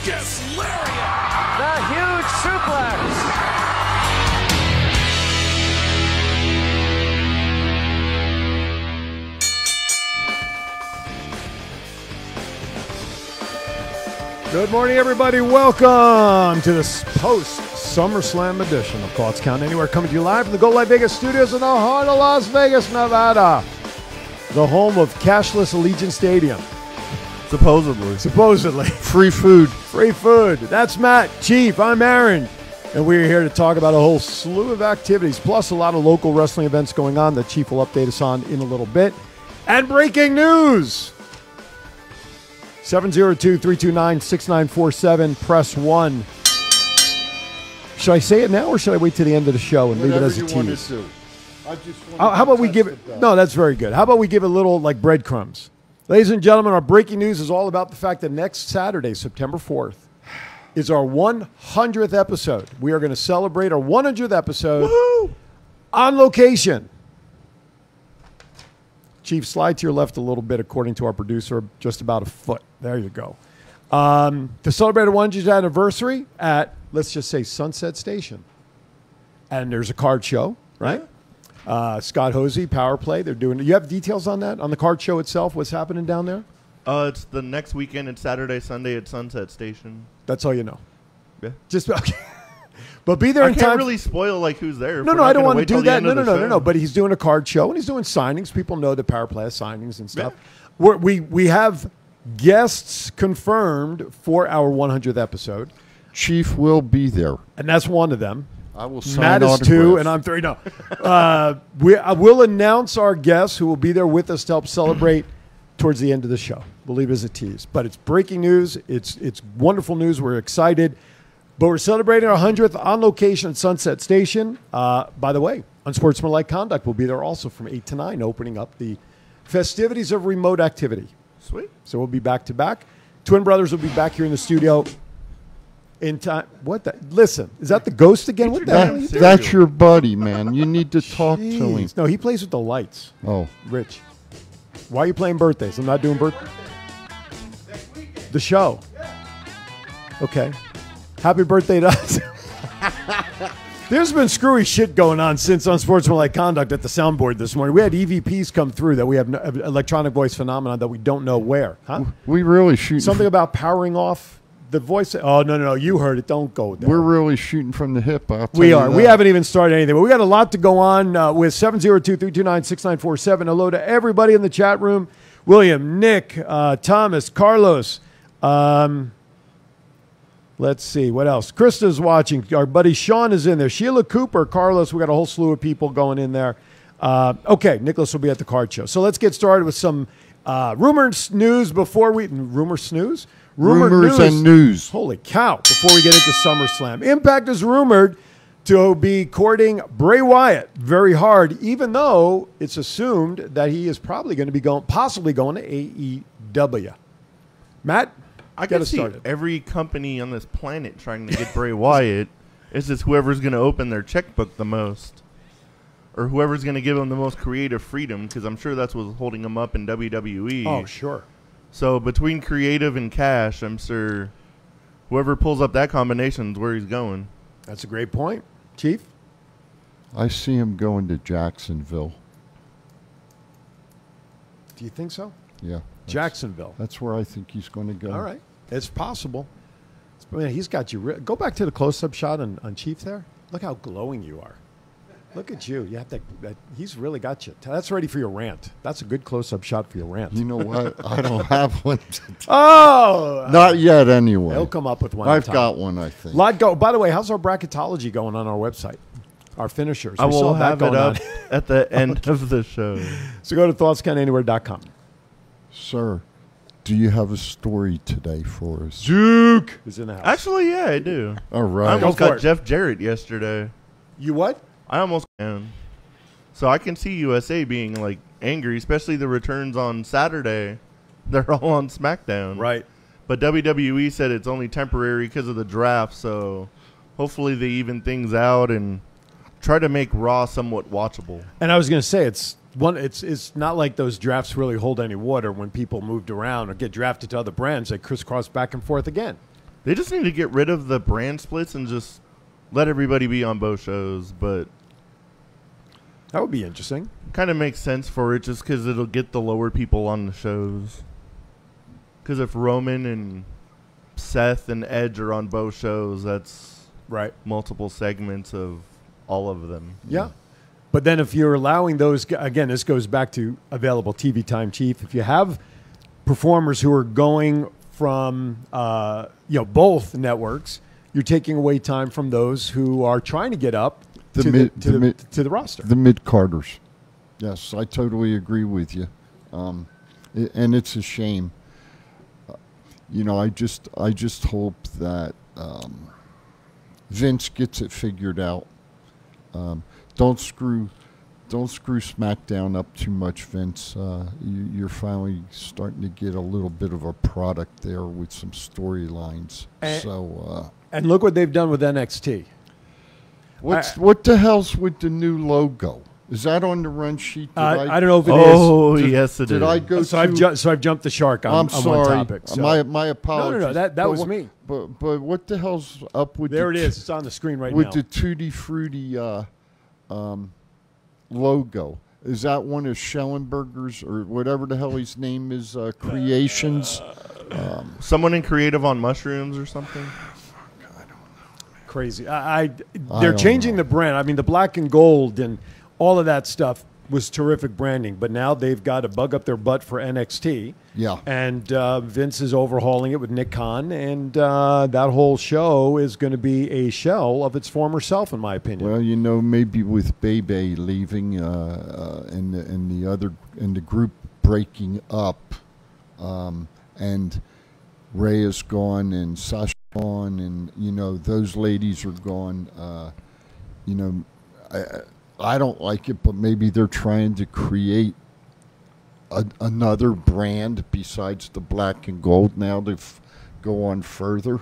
Discus Lariat. The huge suplex. Good morning, everybody. Welcome to this post-SummerSlam edition of Thoughts Count Anywhere, coming to you live from the Go Live Vegas studios in the heart of Las Vegas, Nevada, the home of cashless Allegiant Stadium. Supposedly. Free food. Free food. That's Matt, Chief. I'm Aaron. And we're here to talk about a whole slew of activities, plus a lot of local wrestling events going on that Chief will update us on in a little bit. And breaking news. 702-329-6947. Press 1. Should I say it now or should I wait to the end of the show and leave it as a tease? How about we give it? No, that's very good. How about we give it a little like breadcrumbs? Ladies and gentlemen, our breaking news is all about the fact that next Saturday, September 4th, is our 100th episode. We are going to celebrate our 100th episode on location. Chief, slide to your left a little bit, according to our producer, just about a foot. There you go. To celebrate our 100th anniversary at, let's just say, Sunset Station. And there's a card show, right? Yeah. Scott Hosey, Power Play. They're doing. You have details on that, on the card show itself? What's happening down there? It's the next weekend. It's Saturday, Sunday at Sunset Station. That's all you know. Yeah. Just okay. But be there in time. I can't really spoil like who's there. No, I don't want to do that. No. But he's doing a card show and he's doing signings. People know the Power Play has signings and stuff. Yeah. We have guests confirmed for our 100th episode. Chief will be there, and that's one of them. I will sign Matt is 2, and I'm 3. No, I will announce our guests who will be there with us to help celebrate towards the end of the show. We'll leave it as a tease, but it's breaking news. It's wonderful news. We're excited. But we're celebrating our 100th on location at Sunset Station. By the way, Unsportsmanlike Conduct will be there also from 8 to 9, opening up the festivities of remote activity. Sweet. So we'll be back to back. Twin Brothers will be back here in the studio in time. What the? Listen, is that the ghost again? What the hell? That's your buddy, man. You need to talk to him. No, he plays with the lights. Oh. Rich. Why are you playing birthdays? I'm not doing birthdays. The show. Okay. Happy birthday to us. There's been screwy shit going on since Unsportsmanlike Conduct at the soundboard this morning. We had EVPs come through that we have electronic voice phenomenon that we don't know where. Huh? We really shoot something about powering off the voice. Oh, no. You heard it. Don't go there. We're really shooting from the hip. We are. We haven't even started anything. But we got a lot to go on with 702-329-6947. Hello to everybody in the chat room. William, Nick, Thomas, Carlos. Let's see. What else? Krista's watching. Our buddy Sean is in there. Sheila Cooper, Carlos. We got a whole slew of people going in there. Okay, Nicholas will be at the card show. So let's get started with some rumors news before we... Rumor snooze? Rumors and news. Holy cow. Before we get into SummerSlam. Impact is rumored to be courting Bray Wyatt very hard, even though it's assumed that he is probably going to be possibly going to AEW. Matt? I can see every company on this planet trying to get Bray Wyatt. It's just whoever's going to open their checkbook the most, or whoever's going to give him the most creative freedom, because I'm sure that's what's holding him up in WWE. Oh, sure. So between creative and cash, I'm sure whoever pulls up that combination is where he's going. That's a great point. Chief? I see him going to Jacksonville. Do you think so? Yeah. Jacksonville. That's where I think he's going to go. All right. It's possible. He's got you. Go back to the close-up shot on Chief there. Look how glowing you are. Look at you. You have to. He's really got you. That's ready for your rant. That's a good close-up shot for your rant. You know what? I don't have one. Oh! Not yet, anyway. He'll come up with one. I've got one, I think. By the way, how's our bracketology going on our website? Our finishers. I will have it up at the end of the show. So go to thoughtscountanywhere.com. Sir, do you have a story today for us? Duke is in the house. Actually, yeah, I do. All right. I almost got Jeff Jarrett yesterday. You what? I almost can. So I can see USA being like angry, especially the returns on Saturday. They're all on SmackDown. Right. But WWE said it's only temporary because of the draft, so hopefully they even things out and try to make Raw somewhat watchable. And I was going to say, it's not like those drafts really hold any water when people moved around or get drafted to other brands. They crisscross back and forth again. They just need to get rid of the brand splits and just let everybody be on both shows. But that would be interesting. Kind of makes sense for it just because it'll get the lower people on the shows. Because if Roman and Seth and Edge are on both shows, that's right. Multiple segments of all of them. Yeah. But then if you're allowing those, again, this goes back to available TV time, Chief. If you have performers who are going from both networks, you're taking away time from those who are trying to get up to the roster. The mid-carders. Yes, I totally agree with you. And it's a shame. I just hope that Vince gets it figured out. Don't screw SmackDown up too much, Vince. You're finally starting to get a little bit of a product there with some storylines. And look what they've done with NXT. What the hell's with the new logo? Is that on the run sheet? I don't know if it is. Oh, yes, it is. Did I go? So I've jumped the shark on, I'm sorry. On one topic. So. My apologies. No. That was me. But what the hell's up with? There it is. It's on the screen right now. With the Tutti Frutti logo. Is that one of Schellenberger's or whatever the hell his name is? Creations. Someone in Creative on Mushrooms or something. I don't know. Crazy. They're changing the brand. I mean, the black and gold and all of that stuff was terrific branding, but now they've got to bug up their butt for NXT. Yeah. And Vince is overhauling it with Nick Khan, and that whole show is going to be a shell of its former self, in my opinion. Well, maybe with Bebe leaving and the group breaking up, and Rhea's gone and Sasha gone, and those ladies are gone. I don't like it, but maybe they're trying to create another brand besides the black and gold now to go on further.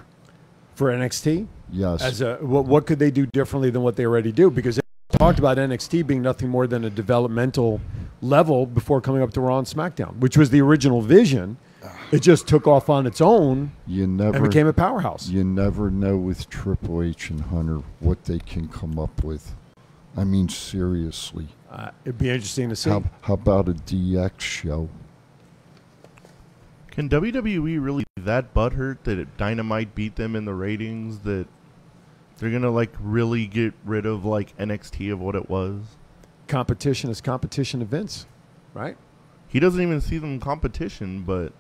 For NXT? Yes. What could they do differently than what they already do? Because they talked about NXT being nothing more than a developmental level before coming up to Raw and SmackDown, which was the original vision. It just took off on its own and became a powerhouse. You never know with Triple H and Hunter what they can come up with. I mean, seriously. It'd be interesting to see. How about a DX show? Can WWE really be that butthurt that Dynamite beat them in the ratings that they're going to, really get rid of, NXT of what it was? Competition is competition to Vince, right? He doesn't even see them competition, but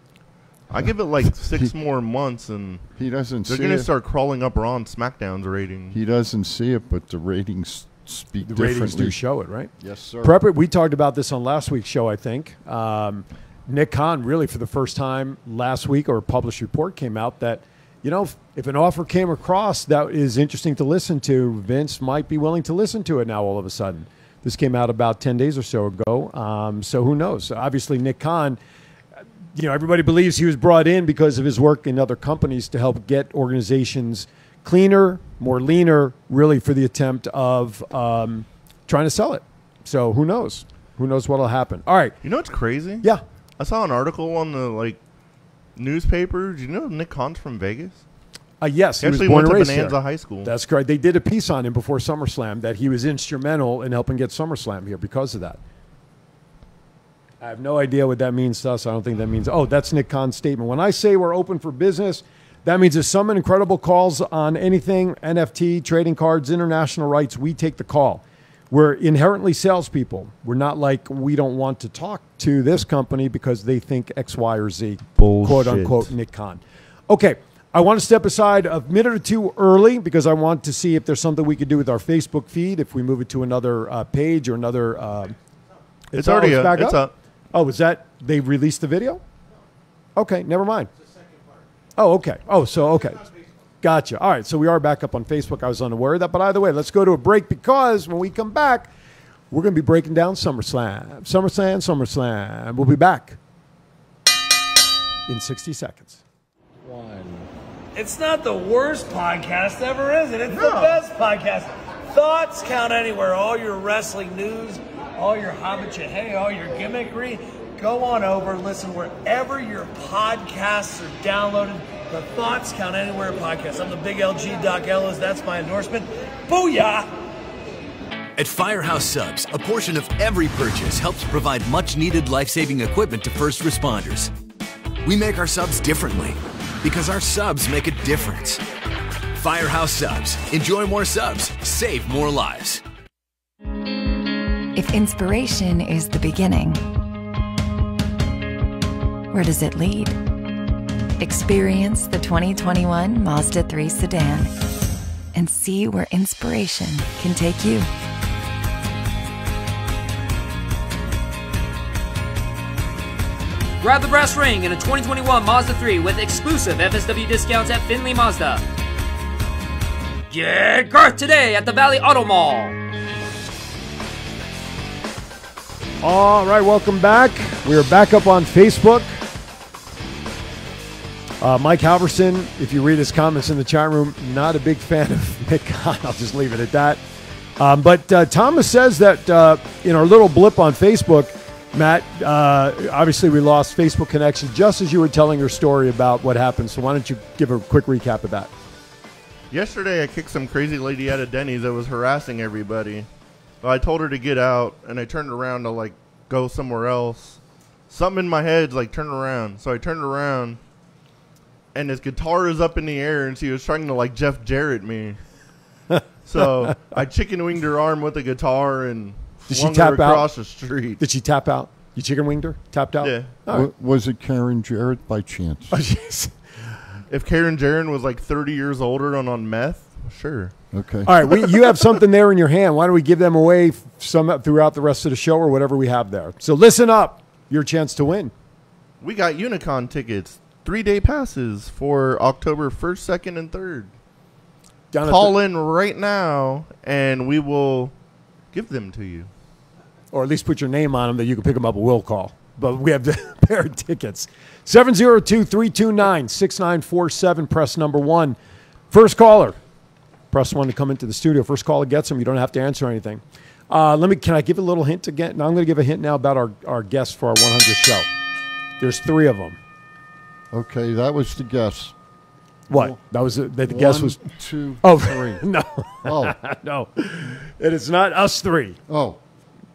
I give it, 6 more months, and he doesn't they're going to start crawling up Raw and SmackDown's ratings. He doesn't see it, but the ratings speak the differently. Ratings do show it, right? Yes, sir. We talked about this on last week's show, I think. Nick Khan, really for the first time last week, or a published report came out that, if an offer came across that is interesting to listen to, Vince might be willing to listen to it now all of a sudden. This came out about 10 days or so ago. So who knows? Obviously, Nick Khan, everybody believes he was brought in because of his work in other companies to help get organizations cleaner, more leaner, really for the attempt of trying to sell it. So who knows? Who knows what will happen? All right. You know what's crazy? Yeah. I saw an article on the newspaper. Do you know Nick Khan's from Vegas? Yes. He actually went to Bonanza High School. That's correct. They did a piece on him before SummerSlam that he was instrumental in helping get SummerSlam here because of that. I have no idea what that means to us. I don't think that means, that's Nick Khan's statement. When I say we're open for business, that means if someone incredible calls on anything, NFT, trading cards, international rights, we take the call. We're inherently salespeople. We're not we don't want to talk to this company because they think X, Y, or Z. Bullshit. Quote, unquote, Nick Khan. Okay, I want to step aside a minute or two early because I want to see if there's something we could do with our Facebook feed if we move it to another page or another... it's already up. It's up. Oh, is that... They released the video? Okay, never mind. Oh, okay. Okay. Gotcha. All right, so we are back up on Facebook. I was unaware of that. But either way, let's go to a break because when we come back, we're going to be breaking down SummerSlam. SummerSlam. We'll be back in 60 seconds. It's not the worst podcast ever, is it? It's the best podcast. Thoughts count anywhere. All your wrestling news, all your hobbit-cha-hey, all your gimmickry. Go on over, listen wherever your podcasts are downloaded. the Thoughts Count Anywhere podcast. I'm the big LG Doc Ellis. That's my endorsement. Booyah! At Firehouse Subs, a portion of every purchase helps provide much-needed life-saving equipment to first responders. We make our subs differently because our subs make a difference. Firehouse Subs. Enjoy more subs. Save more lives. If inspiration is the beginning, where does it lead? Experience the 2021 Mazda 3 sedan and see where inspiration can take you. Grab the brass ring in a 2021 Mazda 3 with exclusive FSW discounts at Findlay Mazda. Get Garth today at the Valley Auto Mall. All right, welcome back. We are back up on Facebook. Mike Halverson, if you read his comments in the chat room, not a big fan of Nick Khan. I'll just leave it at that. But Thomas says that in our little blip on Facebook, Matt, obviously we lost Facebook connection just as you were telling your story about what happened. So why don't you give a quick recap of that? Yesterday I kicked some crazy lady out of Denny's that was harassing everybody. I told her to get out, and I turned around to, like, go somewhere else. Something in my head's like, turn around. So I turned around, and his guitar is up in the air, and she was trying to, like, Jeff Jarrett me. So I chicken winged her arm with the guitar and flung her across the street. Did she tap out? You chicken winged her? Tapped out? Yeah. Right. Was it Karen Jarrett by chance? Oh, jeez. If Karen Jarrett was like 30 years older and on meth, sure. Okay. All right, you have something there in your hand. Why don't we give them away some throughout the rest of the show or whatever we have there? So listen up. Your chance to win. We got Unicon tickets, 3-day passes for October 1st, 2nd, and 3rd. Call in right now, and we will give them to you. Or at least put your name on them that you can pick them up at will call. But we have the pair of tickets. 702-329-6947. Press number 1. First caller. Press 1 to come into the studio. First caller gets them. You don't have to answer anything. Can I give a little hint again? Now I'm going to give a hint now about our guests for our 100th show. There's 3 of them. Okay, that was the guess. What? That was the guess was 2, 3. No. Oh. No. It is not us 3. Oh.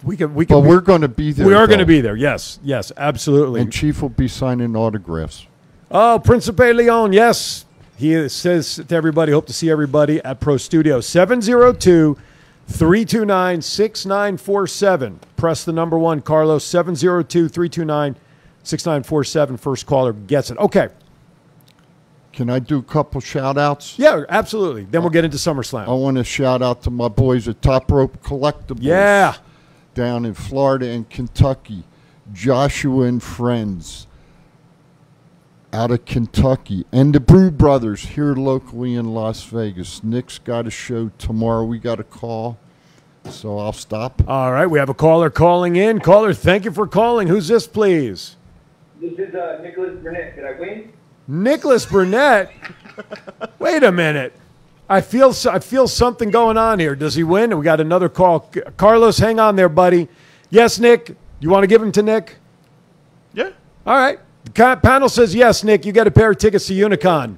We can. But we're going to be there. We are going to be there. Yes, absolutely. And Chief will be signing autographs. Oh, Principe Leon, yes. He says to everybody, hope to see everybody at Pro Studio. 702-329-6947. Press the number 1, Carlos. 702-329-6947. First caller gets it. Okay. Can I do a couple shout-outs? Yeah, absolutely. Then we'll get into SummerSlam. I want to shout out to my boys at Top Rope Collectibles. Yeah. Down in Florida and Kentucky. Joshua and friends out of Kentucky. And the Brew Brothers here locally in Las Vegas. Nick's got a show tomorrow. We got a call, so I'll stop. All right, we have a caller calling in. Caller, thank you for calling. Who's this, please? This is Nicholas Burnett. Did I win? Nicholas Burnett? Wait a minute. I feel something going on here. Does he win? We got another call. Carlos, hang on there, buddy. Yes, Nick. You want to give him to Nick? Yeah. All right. The panel says yes, Nick. You got a pair of tickets to Unicon.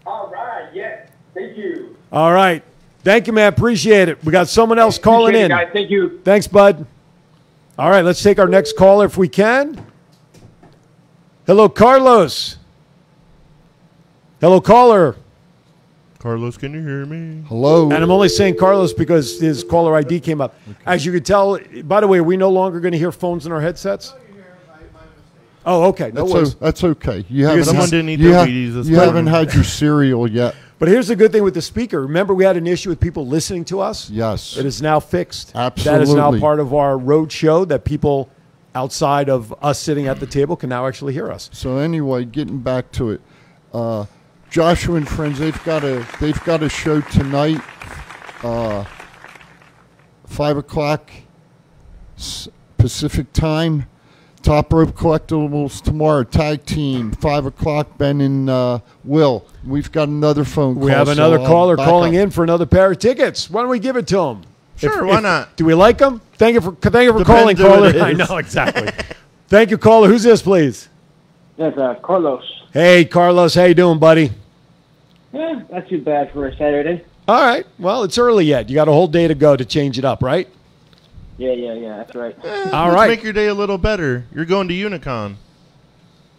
All right. Yes. Thank you. All right. Thank you, man. Appreciate it. We got someone else calling in. Guys. Thank you. Thanks, bud. All right. Let's take our next caller if we can. Hello, Carlos. Hello, caller. Carlos, can you hear me? Hello. And I'm only saying Carlos because his caller ID came up. Okay. As you could tell, by the way, are we no longer going to hear phones in our headsets? Oh, okay. No worries. That's okay. You haven't had your cereal yet. But here's the good thing with the speaker. Remember, we had an issue with people listening to us? Yes. It is now fixed. Absolutely. That is now part of our road show that people outside of us sitting at the table can now actually hear us. So anyway, getting back to it. Joshua and friends, they've got a show tonight, 5 o'clock Pacific time. Top Rope Collectibles tomorrow, tag team, 5 o'clock. Ben and Will. We've got another phone call. We have another caller calling in for another pair of tickets. Why don't we give it to him? Sure, why not? Do we like them? Thank you for calling, caller. I know exactly. Thank you, caller. Who's this, please? Yes, Carlos. Hey, Carlos. How you doing, buddy? Yeah, not too bad for a Saturday. All right. Well, it's early yet. You got a whole day to go to change it up, right? Yeah, that's right. All Let's right. make your day a little better. You're going to Unicon.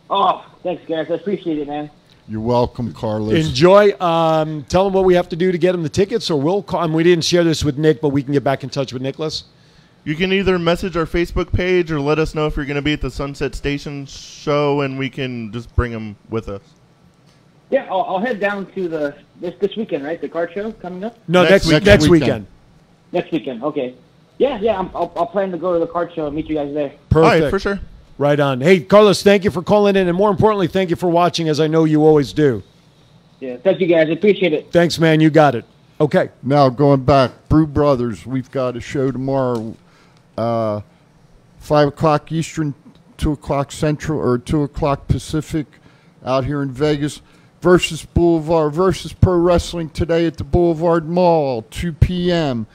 Oh, thanks, guys. I appreciate it, man. You're welcome, Carlos. Enjoy. Tell them what we have to do to get them the tickets, or we'll call. We didn't share this with Nick, but we can get back in touch with Nicholas. You can either message our Facebook page or let us know if you're going to be at the Sunset Station show, and we can just bring them with us. Yeah, I'll head down to this weekend, right? The card show coming up? No, next weekend. Next weekend, okay. Yeah, I'll plan to go to the card show and meet you guys there. Perfect. All right, for sure. Right on. Hey, Carlos, thank you for calling in, and more importantly, thank you for watching, as I know you always do. Yeah, thank you, guys. I appreciate it. Thanks, man. You got it. Okay. Now, going back, Brew Brothers, we've got a show tomorrow, 5 o'clock Eastern, 2 o'clock Central, or 2 o'clock Pacific, out here in Vegas, versus Pro Wrestling today at the Boulevard Mall, 2 p.m.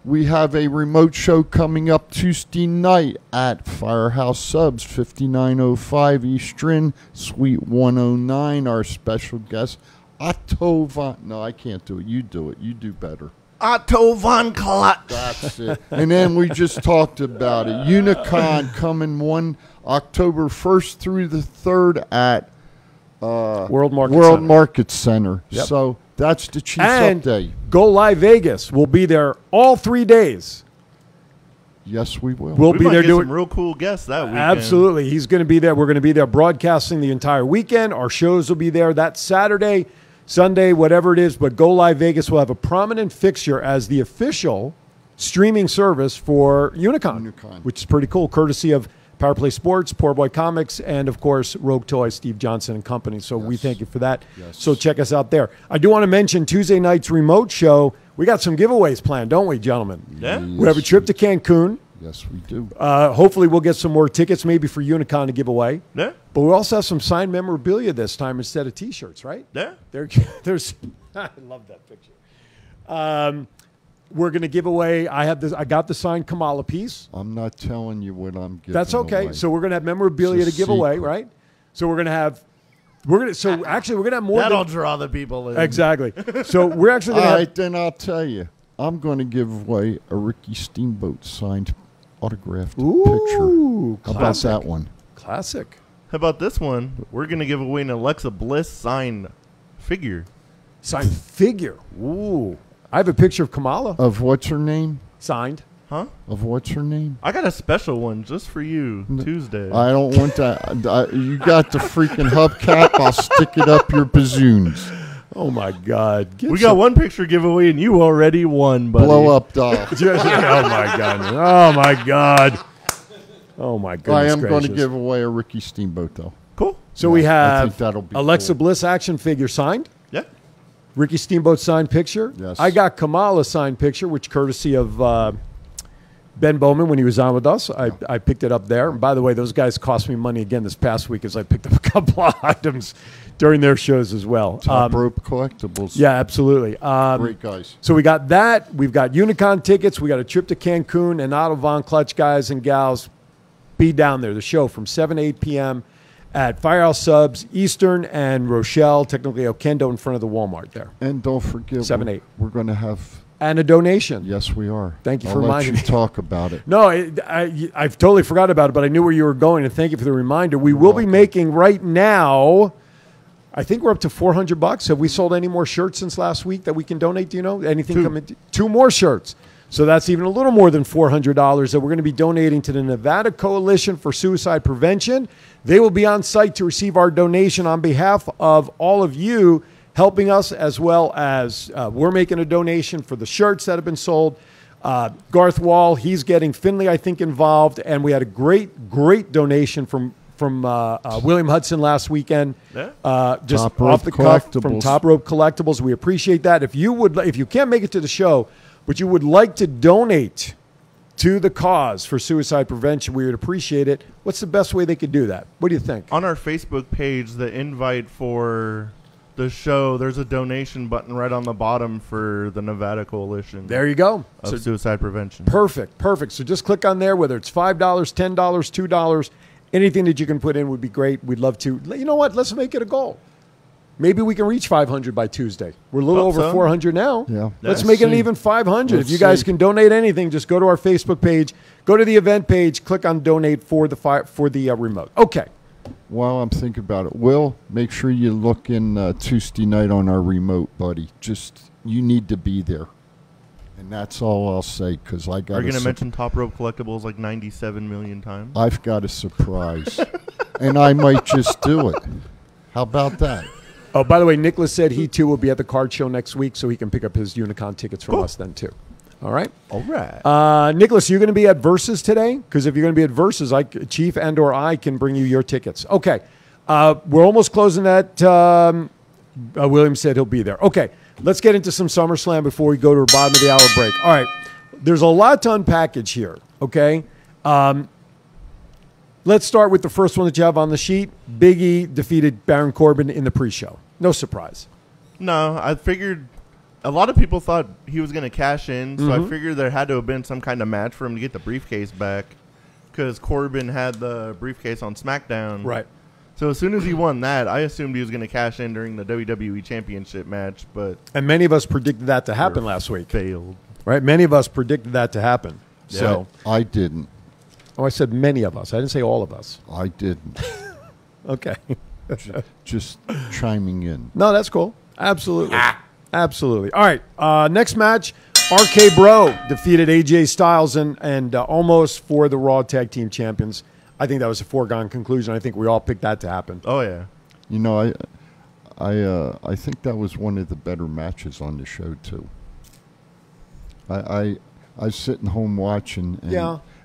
We have a remote show coming up Tuesday night at Firehouse Subs, 5905 Eastern, Suite 109. Our special guest, Otto Von... No, I can't do it. You do it. You do better. Otto Von Klotz. That's it. And then we just talked about it. Unicon coming October 1st through the 3rd at World Market Center. Yep. So that's the Chiefs and update. Go Live Vegas. We'll be there all 3 days. Yes, we will. We'll be might there get doing some real cool guests that weekend. Absolutely. He's going to be there. We're going to be there broadcasting the entire weekend. Our shows will be there that Saturday, Sunday, whatever it is. But Go Live Vegas will have a prominent fixture as the official streaming service for Unicon. Which is pretty cool, courtesy of Power Play Sports, Poor Boy Comics, and, of course, Rogue Toys, Steve Johnson and Company. So we thank you for that. Yes. So check us out there. I do want to mention Tuesday night's remote show. We got some giveaways planned, don't we, gentlemen? Yeah. We have a trip to Cancun. Yes, we do. Hopefully we'll get some more tickets maybe for Unicon to give away. Yeah. But we also have some signed memorabilia this time instead of T-shirts, right? Yeah. There's I love that picture. We're going to give away, I got the signed Kamala piece. I'm not telling you what I'm giving That's okay. away. So we're going to have memorabilia to It's a give away, secret. right? So we're going to have we're going to have more That'll draw the people in. Exactly. So we're actually All going to right, then I'll tell you. I'm going to give away a Ricky Steamboat signed autographed Ooh, picture. How classic. about that one? Classic. How about this one? We're going to give away an Alexa Bliss signed figure. Signed figure. Ooh. I have a picture of Kamala. Of what's her name? Signed. Huh? Of what's her name? I got a special one just for you Tuesday. I don't want that. You got the freaking hubcap. I'll stick it up your bazoons. Oh, my God. We got one picture giveaway, and you already won, buddy. Blow up doll. Oh, my God. Oh, my God. Oh, my goodness I am going to gracious. give away a Ricky Steamboat, though. Cool. So we I think have that'll be Alexa cool. Bliss action figure signed. Yeah. Ricky Steamboat signed picture. Yes. I got Kamala signed picture, which courtesy of Ben Bowman when he was on with us. I picked it up there. And by the way, those guys cost me money again this past week as I picked up a couple of items during their shows as well. Top Rope Collectibles. Yeah, absolutely. Great guys. So we got that. We've got Unicon tickets. We got a trip to Cancun, and Otto Von Clutch, guys and gals. Be down there. The show from 7 to 8 p.m. at Firehouse Subs, Eastern, and Rochelle, technically Okendo, in front of the Walmart there. And don't forget, 7-8. We're going to have... And a donation. Yes, we are. Thank you I'll for let reminding you me. talk about it. No, I've totally forgot about it, but I knew where you were going, and thank you for the reminder. We will be making right now, I think we're up to $400. Have we sold any more shirts since last week that we can donate? Do you know? Anything coming? 2 more shirts. So that's even a little more than $400 that we're going to be donating to the Nevada Coalition for Suicide Prevention. They will be on site to receive our donation on behalf of all of you helping us, as well as we're making a donation for the shirts that have been sold. Garth Wall, he's getting Finley, I think, involved. And we had a great donation from William Hudson last weekend. Yeah. Just Top off Rope the cuff from Collectibles. Top Rope Collectibles. We appreciate that. If you can't make it to the show, but you would like to donate to the cause for suicide prevention, we would appreciate it. What's the best way they could do that? What do you think? On our Facebook page, the invite for the show, there's a donation button right on the bottom for the Nevada Coalition There you go. of So Suicide Prevention. perfect. So just click on there, whether it's $5, $10, $2, Anything that you can put in would be great. We'd love to. You know what? Let's make it a goal. Maybe we can reach 500 by Tuesday. We're a little over 400 now. Yeah. Let's make it an even 500. If you guys can donate anything, just go to our Facebook page, go to the event page, click on donate for the remote. Okay. While I'm thinking about it, Will, make sure you look in Tuesday night on our remote, buddy. You need to be there. And that's all I'll say, because I got. Are you going to mention Top Rope Collectibles like 97 million times? I've got a surprise, and I might just do it. How about that? Oh, by the way, Nicholas said he too will be at the card show next week, so he can pick up his Unicon tickets from us then too. All right. All right. Nicholas, you're going to be at Versus today? Because if you're going to be at Versus, Chief and or I can bring you your tickets. Okay. We're almost closing that. William said he'll be there. Okay. Let's get into some SummerSlam before we go to the bottom of the hour break. All right. There's a lot to unpackage here. Okay. Let's start with the first one that you have on the sheet. Big E defeated Baron Corbin in the pre-show. No surprise. No, I figured a lot of people thought he was going to cash in, so I figured there had to have been some kind of match for him to get the briefcase back because Corbin had the briefcase on SmackDown. Right. So as soon as he won that, I assumed he was going to cash in during the WWE Championship match. And many of us predicted that to happen last week. Failed. Right? Many of us predicted that to happen. Yeah. So I didn't. Oh, I said many of us. I didn't say all of us. I didn't. Okay. Just chiming in. No, that's cool. Absolutely. Absolutely. All right. Next match, RK Bro defeated AJ Styles and almost for the Raw Tag Team Champions. I think that was a foregone conclusion. I think we all picked that to happen. Oh, yeah. You know, I think that was one of the better matches on the show, too. I was sitting home watching,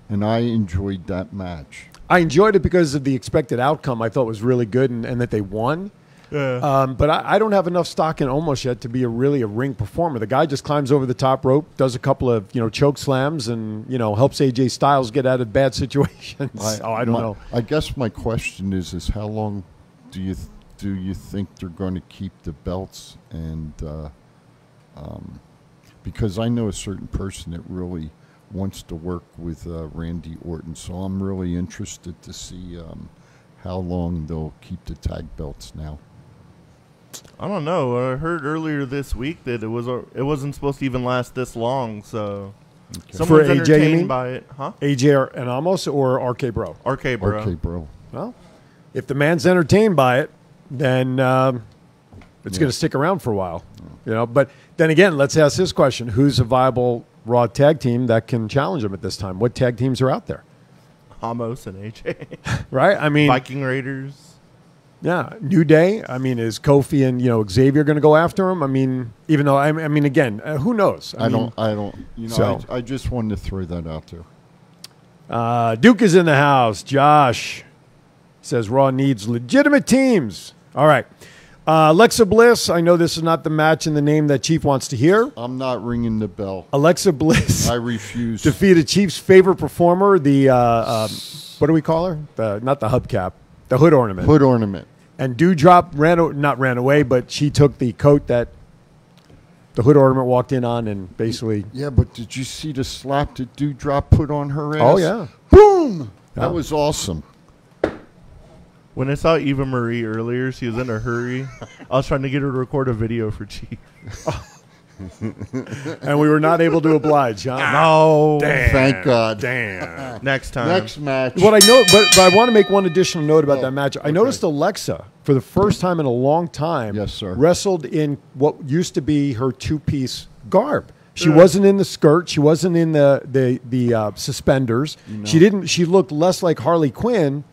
and I enjoyed that match. I enjoyed it because of the expected outcome. I thought was really good and that they won. Yeah. But I don't have enough stock in Omos yet to be a ring performer. The guy just climbs over the top rope, does a couple of choke slams, and helps AJ Styles get out of bad situations. I don't know. I guess my question is how long do you think they're going to keep the belts? And because I know a certain person that really wants to work with Randy Orton, so I'm really interested to see how long they'll keep the tag belts now. I don't know. I heard earlier this week that it wasn't supposed to even last this long. So someone's for AJ, entertained by it, huh? AJ and Amos or RK Bro? RK Bro. RK Bro. Well, if the man's entertained by it, then it's going to stick around for a while. But then again, let's ask this question: who's a viable Raw tag team that can challenge them at this time? What tag teams are out there? Amos and AJ. Right? I mean, Viking Raiders. Yeah, New Day. I mean, is Kofi and Xavier going to go after him? I mean, even though I mean, again, who knows? I don't. I just wanted to throw that out there. Duke is in the house. Josh says Raw needs legitimate teams. All right, Alexa Bliss. I know this is not the match in the name that Chief wants to hear. I'm not ringing the bell. Alexa Bliss. I refuse. Defeated Chief's favorite performer. The what do we call her? Not the hubcap. The hood ornament. Hood ornament. And Dewdrop not ran away, but she took the coat that the hood ornament walked in on and basically... Yeah, but did you see the slap that Dewdrop put on her ass? Oh, yeah. Boom! That was awesome. When I saw Eva Marie earlier, she was in a hurry. I was trying to get her to record a video for Chief. And we were not able to oblige, huh? No. Damn. Thank God. Damn. Next time. Next match. What I know, but I want to make one additional note about that match. I noticed Alexa, for the first time in a long time, yes, sir, wrestled in what used to be her two-piece garb. She wasn't in the skirt. She wasn't in the suspenders. She looked less like Harley Quinn.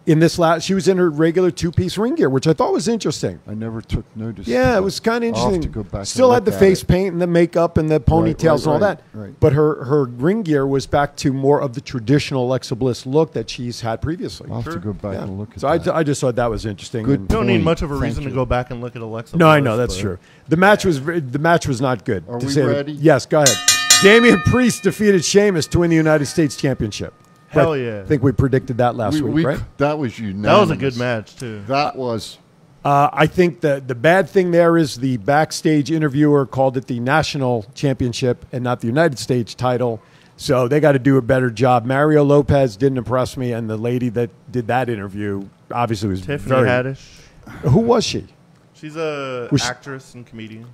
In this she was in her regular two-piece ring gear, which I thought was interesting. I never took notice. Yeah, it was kind of interesting. I'll have to go back. Still had the face paint and the makeup and the ponytails and all that. Right. But her ring gear was back to more of the traditional Alexa Bliss look that she's had previously. I'll have to go back and look at that. So I just thought that was interesting. Good. You don't need much of a reason to go back and look at Alexa No, Bliss, I know, that's true. The match was not good. Are we ready? Yes, go ahead. Damian Priest defeated Sheamus to win the United States Championship. Hell yeah. I think we predicted that last week, right? That was unanimous. That was a good match, too. That was. I think the bad thing there is the backstage interviewer called it the National Championship and not the United States title. So they got to do a better job. Mario Lopez didn't impress me, and the lady that did that interview obviously was Tiffany Haddish. Who was she? She's a actress and comedian.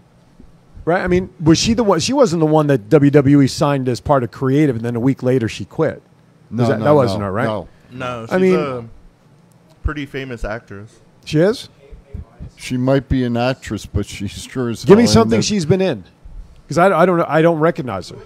Right? I mean, was she the one? She wasn't the one that WWE signed as part of creative, and then a week later she quit. That wasn't her, right? No, she's a pretty famous actress. She is? She might be an actress, but she sure is. Give me something she's been in, because I don't recognize her.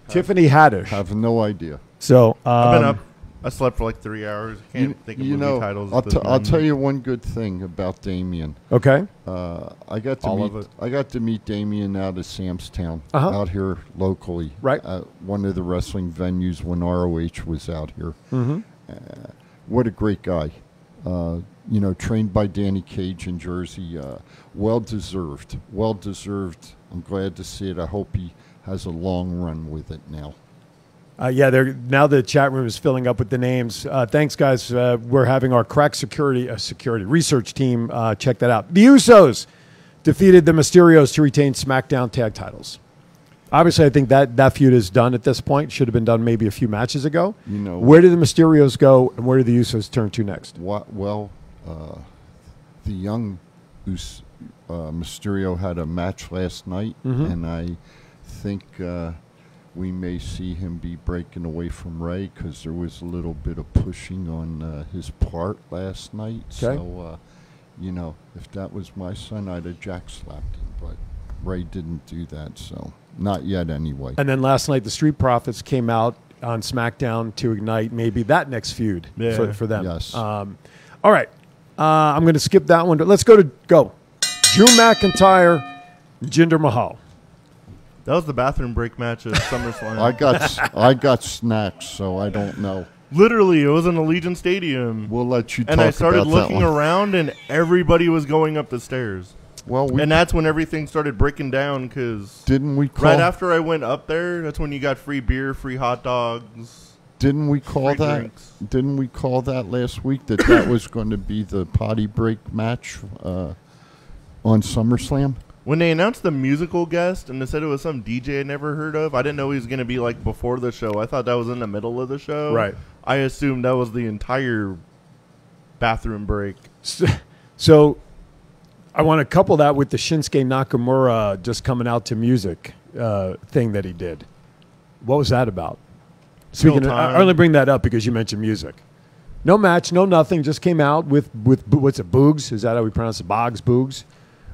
Tiffany Haddish. I have no idea. So I've been up. I slept for like 3 hours. Can't think of movie titles. I'll tell you one good thing about Damien. Okay. I got to meet Damien out at Sam's Town, out here locally. Right. At one of the wrestling venues when ROH was out here. Mm-hmm. What a great guy. Trained by Danny Cage in Jersey. Well deserved. Well deserved. I'm glad to see it. I hope he has a long run with it now. Now the chat room is filling up with the names. Thanks, guys. We're having our crack security research team check that out. The Usos defeated the Mysterios to retain SmackDown tag titles. Obviously, I think that feud is done at this point. Should have been done maybe a few matches ago. Where did the Mysterios go, and where do the Usos turn to next? Well, the young Mysterio had a match last night, and I think we may see him be breaking away from Rey because there was a little bit of pushing on his part last night. Okay. So, if that was my son, I'd have jack slapped him, but Rey didn't do that, so not yet anyway. And then last night, the Street Profits came out on SmackDown to ignite maybe that next feud for them. Yes. All right. I'm going to skip that one. Let's go. Drew McIntyre, Jinder Mahal. That was the bathroom break match at SummerSlam. I got snacks, so I don't know. Literally, it was in Allegiant Stadium. We'll let you talk And I started about looking around, and everybody was going up the stairs. And that's when everything started breaking down, because right after I went up there, that's when you got free beer, free hot dogs. Didn't we call that? Drinks. Didn't we call that last week that was going to be the potty break match on SummerSlam? When they announced the musical guest and they said it was some DJ I never heard of, I didn't know he was going to be like before the show. I thought that was in the middle of the show. Right. I assumed that was the entire bathroom break. So I want to couple that with the Shinsuke Nakamura just coming out to music thing that he did. What was that about? I only bring that up because you mentioned music. No match, no nothing, just came out with what's it, Boogs? Is that how we pronounce it? Boogs?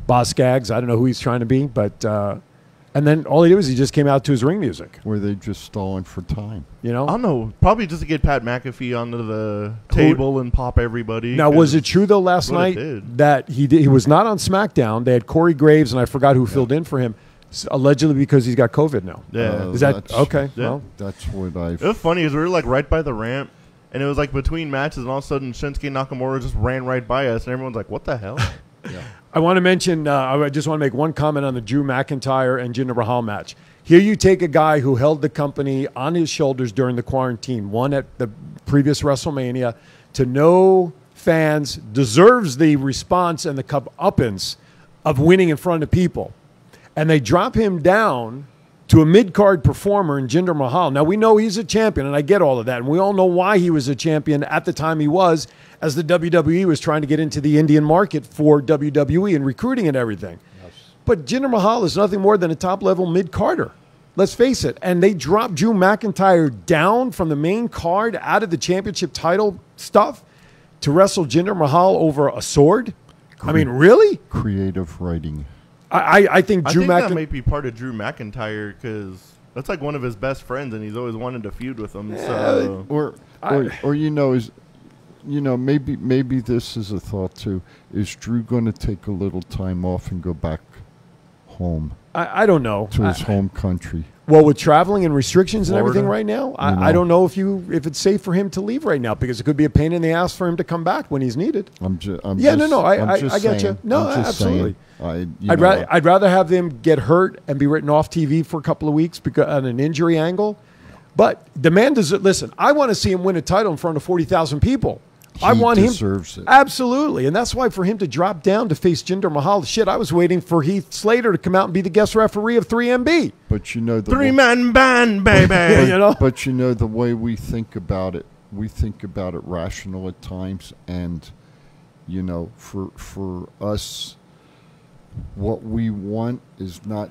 Boss Skaggs, I don't know who he's trying to be, but and then all he did was he just came out to his ring music. Were they just stalling for time? I don't know. Probably just to get Pat McAfee onto the table and pop everybody. Now, was it true though last night that he was not on SmackDown? They had Corey Graves, and I forgot who filled in for him, allegedly because he's got COVID now. Yeah, is that okay? Yeah. Well, that's what I. It was funny is we were like right by the ramp, and it was like between matches, and all of a sudden Shinsuke Nakamura just ran right by us, and everyone's like, "What the hell?" Yeah. I want to mention, I just want to make one comment on the Drew McIntyre and Jinder Mahal match. Here you take a guy who held the company on his shoulders during the quarantine, won at the previous WrestleMania, to no fans, deserves the response and the comeuppance of winning in front of people. And they drop him down to a mid-card performer in Jinder Mahal. Now, we know he's a champion, and I get all of that. And we all know why he was a champion at the time he was, as the WWE was trying to get into the Indian market for WWE and recruiting and everything. Yes. But Jinder Mahal is nothing more than a top-level mid-carder. Let's face it. And they dropped Drew McIntyre down from the main card out of the championship title stuff to wrestle Jinder Mahal over a sword? I mean, really? Creative writing. I think Drew McIntyre... that might be part of Drew McIntyre, because that's like one of his best friends, and he's always wanted to feud with him. So. Maybe this is a thought too. Is Drew going to take a little time off and go back home? I don't know. To his home country. Well, with traveling and restrictions Florida. And everything right now, I don't know if it's safe for him to leave right now, because it could be a pain in the ass for him to come back when he's needed. I get you. No, absolutely. I'd rather have them get hurt and be written off TV for a couple of weeks because on an injury angle. But the man does it. Listen, I want to see him win a title in front of 40,000 people. I want him. Deserves it. Absolutely. And that's why for him to drop down to face Jinder Mahal, shit, I was waiting for Heath Slater to come out and be the guest referee of 3MB. But you know the Three-man band, baby. You know? But you know the way we think about it rational at times, and you know, for us, what we want is not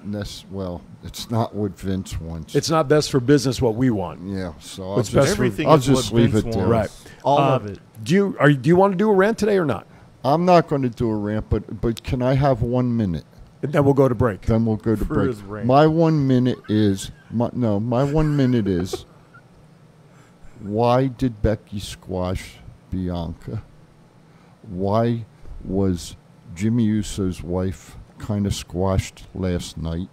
it's not what Vince wants. It's not best for business what we want. Yeah, so What's best for I'll just leave it there. Right. All of it. Do you want to do a rant today or not? I'm not going to do a rant, but can I have 1 minute? And then we'll go to break. Then we'll go to For break. his rant. My 1 minute is my 1 minute is why did Becky squash Bianca? Why was Jimmy Uso's wife kind of squashed last night?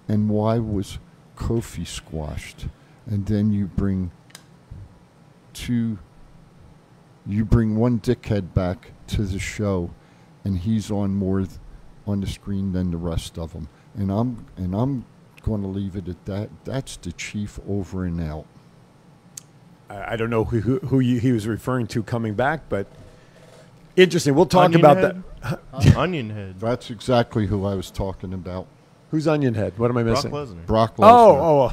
And why was Kofi squashed? And then you bring one dickhead back to the show, and he's on more on the screen than the rest of them. And I'm going to leave it at that. That's the chief over and out. I don't know who he was referring to coming back, but interesting. We'll talk Onion about Head? that. Onion Head. That's exactly who I was talking about. Who's Onion Head? What am I missing? Brock Lesnar. Oh.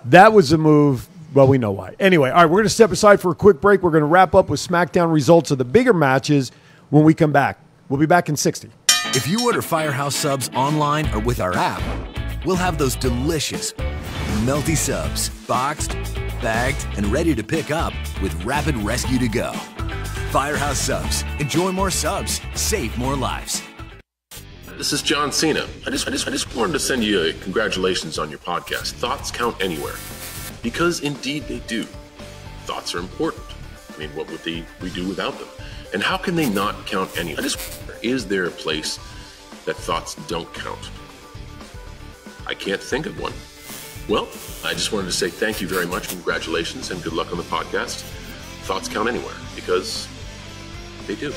That was a move. Well, we know why. Anyway, all right, we're going to step aside for a quick break. We're going to wrap up with SmackDown results of the bigger matches when we come back. We'll be back in 60. If you order Firehouse subs online or with our app, we'll have those delicious, melty subs boxed, bagged, and ready to pick up with Rapid Rescue to go. Firehouse subs. Enjoy more subs. Save more lives. This is John Cena. I just wanted to send you a congratulations on your podcast. Thoughts count anywhere. Because indeed they do. Thoughts are important. I mean, what would we do without them? And how can they not count anywhere? Is there a place that thoughts don't count? I can't think of one. Well, I just wanted to say thank you very much, congratulations, and good luck on the podcast. Thoughts count anywhere, because they do.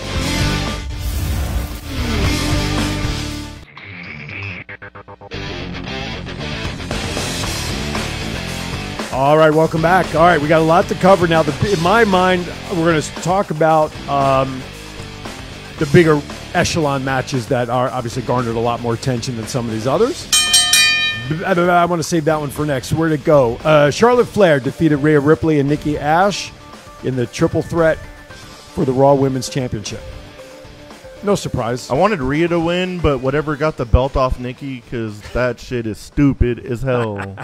All right, welcome back. All right, we got a lot to cover now. In my mind, we're going to talk about the bigger echelon matches that are obviously garnered a lot more attention than some of these others. I want to save that one for next. Where'd it go? Charlotte Flair defeated Rhea Ripley and Nikki Ash in the triple threat for the Raw Women's Championship. No surprise. I wanted Rhea to win, but whatever got the belt off Nikki, because that shit is stupid as hell.